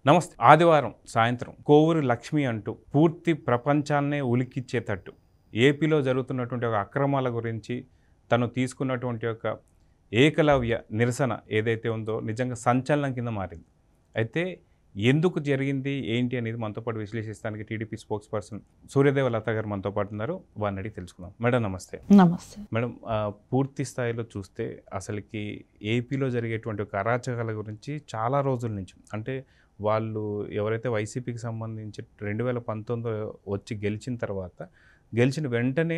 నమస్తే. ఆదివారం సాయంత్రం కోవూరు లక్ష్మి అంటూ పూర్తి ప్రపంచాన్నే ఉలికిచ్చేటట్టు ఏపీలో జరుగుతున్నటువంటి ఒక అక్రమాల గురించి తను తీసుకున్నటువంటి ఒక ఏకలవ్య నిరసన ఏదైతే ఉందో నిజంగా సంచలనం కింద మారింది. అయితే ఎందుకు జరిగింది ఏంటి అనేది మనతో పాటు విశ్లేషిస్తానికి టీడీపీ స్పోక్స్ పర్సన్ సూర్యదేవ లత గారు మనతో పాటు ఉన్నారు. వారిని అడిగి తెలుసుకుందాం. మేడం నమస్తే. నమస్తే మేడం, పూర్తి స్థాయిలో చూస్తే అసలుకి ఏపీలో జరిగేటువంటి ఒక అరాచకాల గురించి చాలా రోజుల నుంచి అంటే వాళ్ళు ఎవరైతే వైసీపీకి సంబంధించి 2019 వచ్చి గెలిచిన తర్వాత గెలిచిన వెంటనే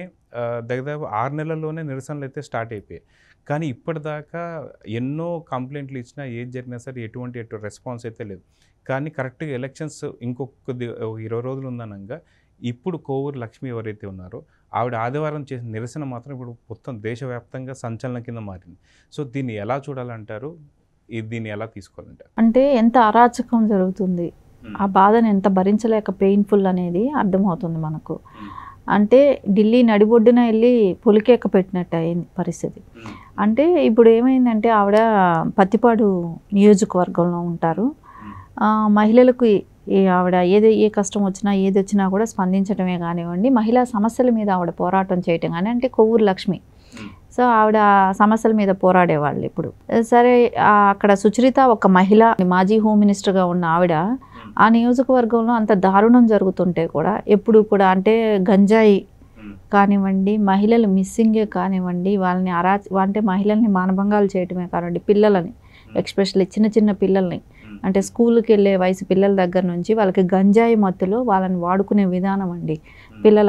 దాదాపు 6 నెలల్లోనే నిరసనలు అయితే స్టార్ట్ అయిపోయాయి. కానీ ఇప్పటిదాకా ఎన్నో కంప్లైంట్లు ఇచ్చినా ఏది జరిగినా సరే ఎటువంటి రెస్పాన్స్ అయితే లేదు. కానీ కరెక్ట్గా ఎలక్షన్స్ ఇంకొక 20 రోజులు ఉందనగా ఇప్పుడు కోవూరు లక్ష్మి ఎవరైతే ఉన్నారో ఆవిడ ఆదివారం చేసిన నిరసన మాత్రం ఇప్పుడు మొత్తం దేశవ్యాప్తంగా సంచలనం కింద మారింది. సో దీన్ని ఎలా చూడాలంటారు? దీన్ని ఎలా తీసుకోవాలంటారు? అంటే ఎంత అరాచకం జరుగుతుంది, ఆ బాధను ఎంత భరించలేక పెయిన్ఫుల్ అనేది అర్థమవుతుంది మనకు. అంటే ఢిల్లీ నడిబొడ్డున వెళ్ళి పొలికేక పెట్టినట్టు అయింది పరిస్థితి. అంటే ఇప్పుడు ఏమైందంటే ఆవిడ పత్తిపాడు నియోజకవర్గంలో ఉంటారు. మహిళలకు ఆవిడ ఏ కష్టం వచ్చినా ఏది వచ్చినా కూడా స్పందించడమే కానివ్వండి, మహిళా సమస్యల మీద ఆవిడ పోరాటం చేయటం కానీ, అంటే కోవూరు లక్ష్మి. సో ఆవిడ సమస్యల మీద పోరాడేవాళ్ళు. ఇప్పుడు సరే అక్కడ సుచరిత ఒక మహిళ, మాజీ హోమ్ మినిస్టర్గా ఉన్న ఆవిడ ఆ నియోజకవర్గంలో అంత దారుణం జరుగుతుంటే కూడా ఎప్పుడు కూడా అంటే గంజాయి కానివ్వండి, మహిళలు మిస్సింగే కానివ్వండి, వాళ్ళని అంటే మహిళల్ని మానభంగాలు చేయటమే కానివ్వండి, పిల్లలని ఎక్స్పెషల్లీ చిన్న పిల్లల్ని అంటే స్కూల్కి వెళ్ళే వయసు పిల్లల దగ్గర నుంచి వాళ్ళకి గంజాయి మత్తులో వాళ్ళని వాడుకునే విధానం అండి.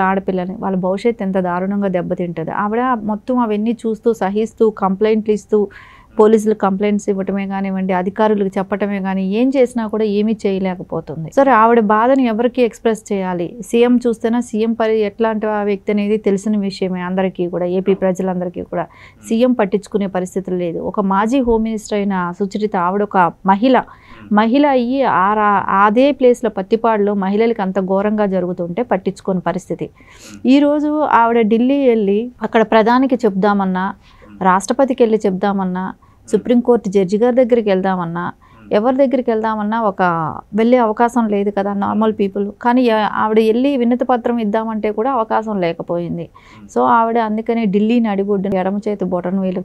ఆడపిల్లని వాళ్ళ భవిష్యత్తు ఎంత దారుణంగా దెబ్బతింటుంది. ఆవిడ మొత్తం అవన్నీ చూస్తూ సహిస్తూ కంప్లైంట్లు ఇస్తూ పోలీసులు కంప్లైంట్స్ ఇవ్వటమే కానివ్వండి, అధికారులకు చెప్పటమే కానీ ఏం చేసినా కూడా ఏమీ చేయలేకపోతుంది. సరే ఆవిడ బాధను ఎవరికి ఎక్స్ప్రెస్ చేయాలి? సీఎం చూస్తేనే సీఎం ఎట్లాంటి వ్యక్తి అనేది తెలిసిన విషయమే అందరికీ కూడా, ఏపీ ప్రజలందరికీ కూడా. సీఎం పట్టించుకునే పరిస్థితులు లేదు. ఒక మాజీ హోమ్ మినిస్టర్ అయిన సుచరిత ఆవిడ ఒక మహిళ అయ్యి అదే ప్లేస్లో పత్తిపాడులో మహిళలకు అంత ఘోరంగా జరుగుతుంటే పట్టించుకోని పరిస్థితి. ఈరోజు ఆవిడ ఢిల్లీ వెళ్ళి అక్కడ ప్రధానికి చెప్దామన్నా, రాష్ట్రపతికి వెళ్ళి చెప్దామన్నా, సుప్రీంకోర్టు జడ్జి గారి దగ్గరికి వెళ్దామన్నా, ఎవరి దగ్గరికి వెళ్దామన్నా వెళ్ళే అవకాశం లేదు కదా నార్మల్ పీపుల్. కానీ ఆవిడ వెళ్ళి వినతి పత్రం ఇద్దామంటే కూడా అవకాశం లేకపోయింది. సో ఆవిడ అందుకనే ఢిల్లీ నడిబొడ్డున ఎడమ చేతి బొటన వేలు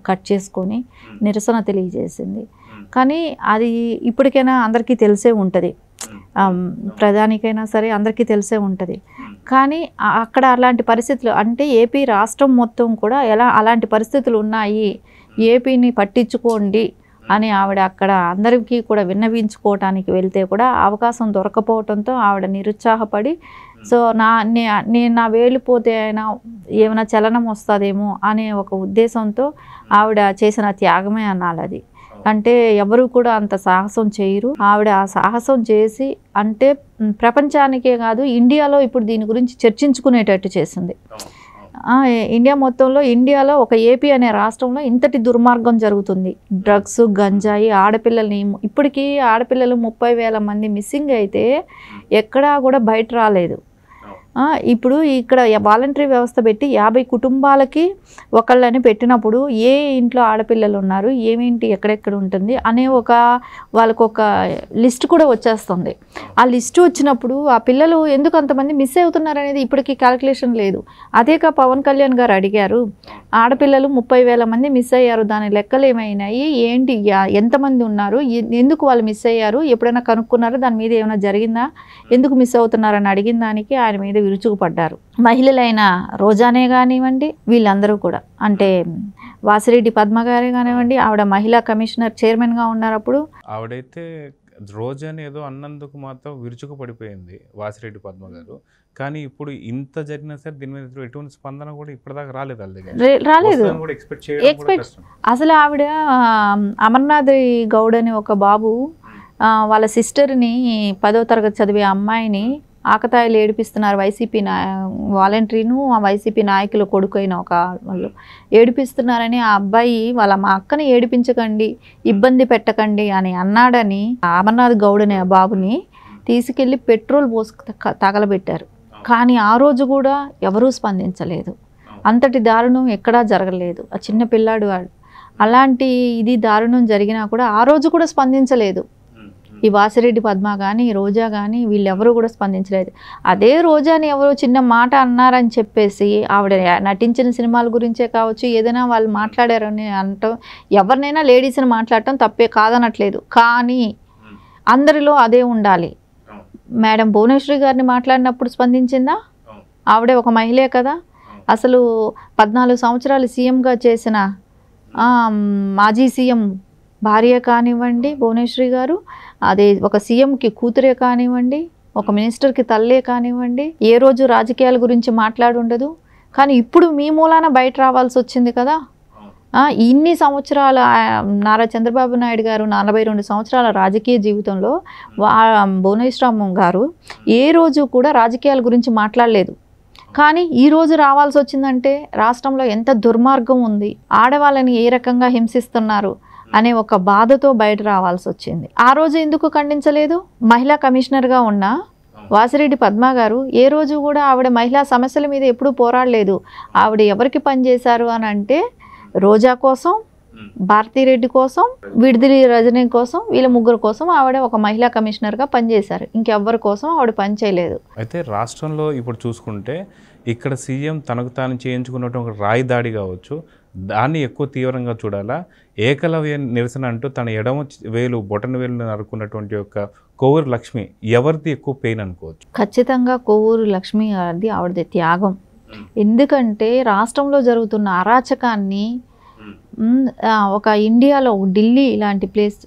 కట్ చేసుకొని నిరసన తెలియజేసింది. కానీ అది ఇప్పటికైనా అందరికీ తెలిసే ఉంటుంది, ప్రధానికైనా సరే అందరికీ తెలిసే ఉంటుంది. కానీ అక్కడ అలాంటి పరిస్థితులు అంటే ఏపీ రాష్ట్రం మొత్తం కూడా అలాంటి పరిస్థితులు ఉన్నాయి, ఏపీని పట్టించుకోండి అని ఆవిడ అక్కడ అందరికీ కూడా విన్నవించుకోవటానికి వెళ్తే కూడా అవకాశం దొరకపోవడంతో ఆవిడ నిరుత్సాహపడి, సో నా వేలిపోతే అయినా ఏమైనా చలనం వస్తుందేమో అనే ఒక ఉద్దేశంతో ఆవిడ చేసిన త్యాగమే అనాలి అది. అంటే ఎవరు కూడా అంత సాహసం చేయరు. ఆవిడ ఆ సాహసం చేసి అంటే ప్రపంచానికే కాదు ఇండియాలో ఇప్పుడు దీని గురించి చర్చించుకునేటట్టు చేసింది. ఇండియాలో ఒక ఏపీ అనే రాష్ట్రంలో ఇంతటి దుర్మార్గం జరుగుతుంది. డ్రగ్స్, గంజాయి, ఆడపిల్లల్ని ఇప్పటికీ ఆడపిల్లలు 30,000 మంది మిస్సింగ్ అయితే ఎక్కడా కూడా బయట రాలేదు. ఇప్పుడు ఇక్కడ వాలంటరీ వ్యవస్థ పెట్టి 50 కుటుంబాలకి ఒకళ్ళని పెట్టినప్పుడు ఏ ఇంట్లో ఆడపిల్లలు ఉన్నారు, ఏమేంటి, ఎక్కడెక్కడ ఉంటుంది అనే వాళ్ళకు ఒక లిస్ట్ కూడా వచ్చేస్తుంది. ఆ లిస్టు వచ్చినప్పుడు ఆ పిల్లలు ఎందుకు అంతమంది మిస్ అవుతున్నారు అనేది ఇప్పటికీ క్యాలిక్యులేషన్ లేదు. అదేకా పవన్ కళ్యాణ్ గారు అడిగారు, ఆడపిల్లలు 30,000 మంది మిస్ అయ్యారు, దాని లెక్కలు ఏమైనాయి, ఏంటి, ఎంతమంది ఉన్నారు, ఎందుకు వాళ్ళు మిస్ అయ్యారు, ఎప్పుడైనా కనుక్కున్నారో, దాని మీద ఏమైనా జరిగిందా, ఎందుకు మిస్ అవుతున్నారని అడిగిన దానికి ఆయన మీద విరుచుకుపడ్డారు. మహిళలైన రోజానే కానివ్వండి, వీళ్ళందరూ కూడా అంటే వాసిరెడ్డి పద్మ గారే కానివ్వండి, ఆవిడ మహిళా కమిషనర్ చైర్మన్గా ఉన్నారు. అప్పుడు ఆవిడైతే రోజాని ఏదో అన్నందుకు మాత్రం విరుచుకుపడిపోయింది వాసిరెడ్డి పద్మ గారు. కానీ ఇప్పుడు ఇంత జరిగినా సరే దీని మీద ఎటువంటి స్పందన కూడా ఇప్పటిదాకా రాలేదు. అసలు ఆవిడ అమర్నాథ్ గౌడ్ అని ఒక బాబు వాళ్ళ సిస్టర్ని 10వ తరగతి చదివే అమ్మాయిని ఆకతాయిలు ఏడిపిస్తున్నారు. వైసీపీ వాలంటరీను ఆ వైసీపీ నాయకుల కొడుకైన వాళ్ళు ఏడిపిస్తున్నారని ఆ అబ్బాయి మా అక్కని ఏడిపించకండి, ఇబ్బంది పెట్టకండి అని అన్నాడని అమర్నాథ్ గౌడ్ అనే బాబుని తీసుకెళ్ళి పెట్రోల్ పోసి తగలబెట్టారు. కానీ ఆ రోజు కూడా ఎవరూ స్పందించలేదు. అంతటి దారుణం ఎక్కడా జరగలేదు. ఆ చిన్న పిల్లాడు అలాంటి దారుణం జరిగినా కూడా ఆ రోజు కూడా స్పందించలేదు. ఈ వాసిరెడ్డి పద్మ కానీ రోజా కానీ వీళ్ళెవరూ కూడా స్పందించలేదు. అదే రోజాని ఎవరో చిన్న మాట అన్నారని చెప్పేసి ఆవిడ నటించిన సినిమాల గురించే కావచ్చు, ఏదైనా వాళ్ళు మాట్లాడారని అనటం, ఎవరినైనా లేడీస్ని మాట్లాడటం తప్పే కాదనట్లేదు. కానీ అందరిలో అదే ఉండాలి. మేడం భువనేశ్వరి గారిని మాట్లాడినప్పుడు స్పందించిందా? ఆవిడే ఒక మహిళే కదా. అసలు 14 సంవత్సరాలు సీఎంగా చేసిన మాజీ సీఎం భార్య కానివ్వండి భువనేశ్వరి గారు, అదే ఒక సీఎంకి కూతురే కానివ్వండి, ఒక మినిస్టర్కి తల్లే కానివ్వండి, ఏ రోజు రాజకీయాల గురించి మాట్లాడుండదు. కానీ ఇప్పుడు మీ మూలాన బయట రావాల్సి వచ్చింది కదా. ఇన్ని సంవత్సరాల నారా చంద్రబాబు నాయుడు గారు 42 సంవత్సరాల రాజకీయ జీవితంలో భువనేశ్వరమ్మ గారు ఏ రోజు కూడా రాజకీయాల గురించి మాట్లాడలేదు. కానీ ఈరోజు రావాల్సి వచ్చిందంటే రాష్ట్రంలో ఎంత దుర్మార్గం ఉంది, ఆడవాళ్ళని ఏ రకంగా హింసిస్తున్నారు అనే ఒక బాధతో బయట రావాల్సి వచ్చింది. ఆ రోజు ఎందుకు ఖండించలేదు? మహిళా కమిషనర్గా ఉన్న వాసిరెడ్డి పద్మ గారు ఏ రోజు కూడా ఆవిడ మహిళా సమస్యల మీద ఎప్పుడూ పోరాడలేదు. ఆవిడ ఎవరికి పనిచేశారు అని అంటే రోజా కోసం, భారతిరెడ్డి కోసం, విడుదలి రజనీ కోసం, వీళ్ళ ముగ్గురు కోసం ఆవిడ ఒక మహిళా కమిషనర్గా పనిచేశారు. ఇంకెవ్వరి కోసం ఆవిడ పనిచేయలేదు. అయితే రాష్ట్రంలో ఇప్పుడు చూసుకుంటే ఇక్కడ సీఎం తనకు తాను చేయించుకున్నటువంటి ఒక రాయి దాడి కావచ్చు, దాన్ని ఎక్కువ తీవ్రంగా చూడాలా. ఏకలవ్య నిరసన అంటూ తన ఎడమ వేలు బొటన వేలు నరుకున్నటువంటి యొక్క కోవూరు లక్ష్మి ఎవరిది ఎక్కువ పెయిన్ అనుకోవచ్చు? ఖచ్చితంగా కోవూరు లక్ష్మి గారిది, ఆవిడది త్యాగం. ఎందుకంటే రాష్ట్రంలో జరుగుతున్న అరాచకాన్ని ఒక ఇండియాలో ఢిల్లీ ఇలాంటి ప్లేస్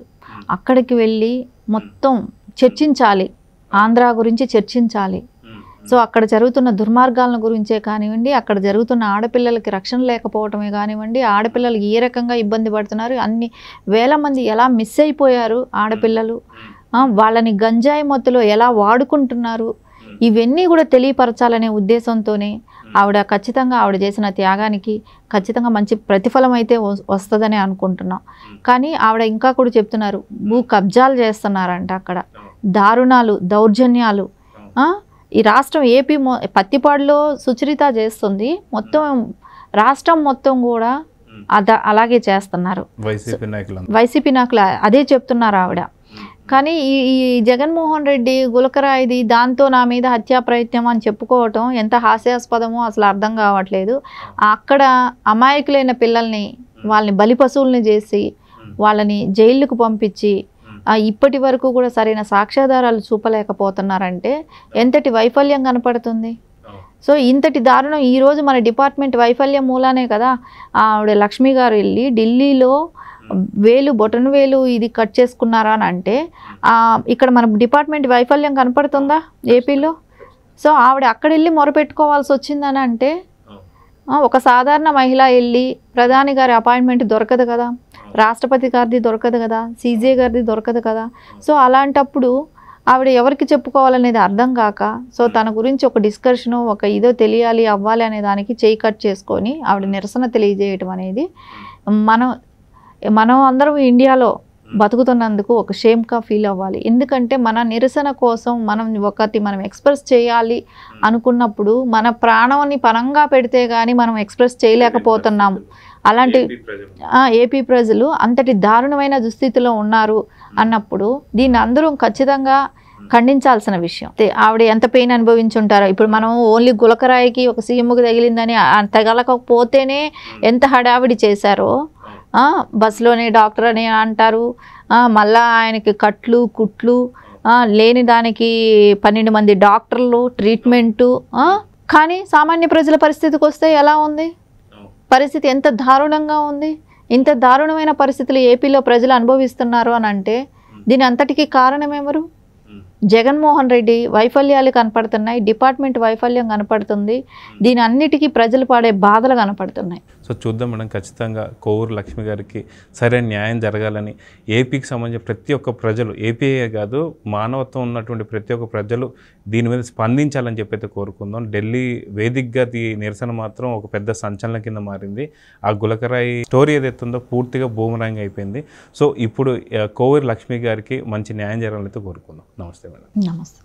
అక్కడికి వెళ్ళి మొత్తం చర్చించాలి, ఆంధ్ర గురించి చర్చించాలి. సో అక్కడ జరుగుతున్న దుర్మార్గాల గురించే కానివ్వండి, అక్కడ జరుగుతున్న ఆడపిల్లలకి రక్షణ లేకపోవటమే కానివ్వండి, ఆడపిల్లలు ఏ రకంగా ఇబ్బంది పడుతున్నారు, అన్ని వేల మంది ఎలా మిస్ అయిపోయారు ఆడపిల్లలు, వాళ్ళని గంజాయి మత్తులో ఎలా వాడుకుంటున్నారు, ఇవన్నీ కూడా తెలియపరచాలనే ఉద్దేశంతోనే ఖచ్చితంగా ఆవిడ చేసిన త్యాగానికి ఖచ్చితంగా మంచి ప్రతిఫలం అయితే వస్తుందని అనుకుంటున్నాం. కానీ ఆవిడ ఇంకా కూడా చెప్తున్నారు, భూ కబ్జాలు చేస్తున్నారంట, అక్కడ దారుణాలు, దౌర్జన్యాలు. ఈ రాష్ట్రం ఏపీ పత్తిపాడులో సుచరిత చేస్తుంది, మొత్తం రాష్ట్రం మొత్తం కూడా అలాగే చేస్తున్నారు వైసీపీ నాయకులు, అదే చెప్తున్నారు ఆవిడ. కానీ ఈ జగన్మోహన్ రెడ్డి గులకరాయిది దాంతో నా మీద హత్యా ప్రయత్నం అని చెప్పుకోవటం ఎంత హాస్యాస్పదమో అసలు అర్థం కావట్లేదు. అక్కడ అమాయకులైన పిల్లల్ని, వాళ్ళని బలి పశువుల్ని చేసి వాళ్ళని జైళ్ళకు పంపించి ఇప్పటి వరకు కూడా సరైన సాక్ష్యాధారాలు చూపలేకపోతున్నారంటే ఎంతటి వైఫల్యం కనపడుతుంది. సో ఇంతటి దారుణం ఈరోజు మన డిపార్ట్మెంట్ వైఫల్యం మూలానే కదా ఆవిడ లక్ష్మి గారు వెళ్ళి ఢిల్లీలో బొటన వేలు ఇది కట్ చేసుకున్నారా అని అంటే ఇక్కడ మన డిపార్ట్మెంట్ వైఫల్యం కనపడుతుందా ఏపీలో? సో ఆవిడ అక్కడ వెళ్ళి మొరపెట్టుకోవాల్సి వచ్చిందని అంటే ఒక సాధారణ మహిళ వెళ్ళి ప్రధాని గారి అపాయింట్మెంట్ దొరకదు కదా, రాష్ట్రపతి గారిది దొరకదు కదా, సీజే గారిది దొరకదు కదా. సో అలాంటప్పుడు ఆవిడ ఎవరికి చెప్పుకోవాలనేది అర్థం కాక, సో తన గురించి ఒక డిస్కషను, ఒక ఇదో తెలియాలి అవ్వాలి అనే దానికి చేయి కట్ చేసుకొని ఆవిడ నిరసన తెలియజేయటం అనేది మనం అందరం ఇండియాలో బతుకుతున్నందుకు ఒక షేమ్గా ఫీల్ అవ్వాలి. ఎందుకంటే మన నిరసన కోసం మనం ఎక్స్ప్రెస్ చేయాలి అనుకున్నప్పుడు మన ప్రాణాన్ని పరంగా పెడితే కానీ మనం ఎక్స్ప్రెస్ చేయలేకపోతున్నాము. అలాంటి ఏపీ ప్రజలు అంతటి దారుణమైన దుస్థితిలో ఉన్నారు అన్నప్పుడు దీన్ని అందరూ ఖచ్చితంగా ఖండించాల్సిన విషయం. ఆవిడ ఎంత పెయిన్ అనుభవించుంటారో. ఇప్పుడు మనం ఓన్లీ గులకరాయికి ఒక సీఎంకి తగిలిందని తగలకపోతేనే ఎంత హడావిడి చేశారో, బస్సులోనే డాక్టర్ అని అంటారు, మళ్ళా ఆయనకి కట్లు కుట్లు లేని దానికి 12 మంది డాక్టర్లు ట్రీట్మెంటు. కానీ సామాన్య ప్రజల పరిస్థితికి వస్తే ఎలా ఉంది పరిస్థితి? ఎంత దారుణంగా ఉంది. ఇంత దారుణమైన పరిస్థితులు ఏపీలో ప్రజలు అనుభవిస్తున్నారు అని అంటే దీని అంతటికీ కారణం ఎవరు? జగన్మోహన్ రెడ్డి వైఫల్యాలు కనపడుతున్నాయి, డిపార్ట్మెంట్ వైఫల్యం కనపడుతుంది, దీని అన్నిటికీ ప్రజలు పడే బాధలు కనపడుతున్నాయి. సో చూద్దాం మేడం, ఖచ్చితంగా కోవూరు లక్ష్మి గారికి సరైన న్యాయం జరగాలని ఏపీకి సంబంధించిన ప్రతి ఒక్క ప్రజలు, ఏపీయే కాదు మానవత్వం ఉన్నటువంటి ప్రతి ఒక్క ప్రజలు దీని మీద స్పందించాలని చెప్పైతే కోరుకుందాం. ఢిల్లీ వేదికగా ఈ నిరసన మాత్రం ఒక పెద్ద సంచలనం కింద మారింది. ఆ గులకరాయి స్టోరీ ఏదైతే ఉందో పూర్తిగా బూమరాంగ్ అయిపోయింది. సో ఇప్పుడు కోవూరు లక్ష్మి గారికి మంచి న్యాయం జరగాలని కోరుకుందాం. నమస్తే మేడం. నమస్తే.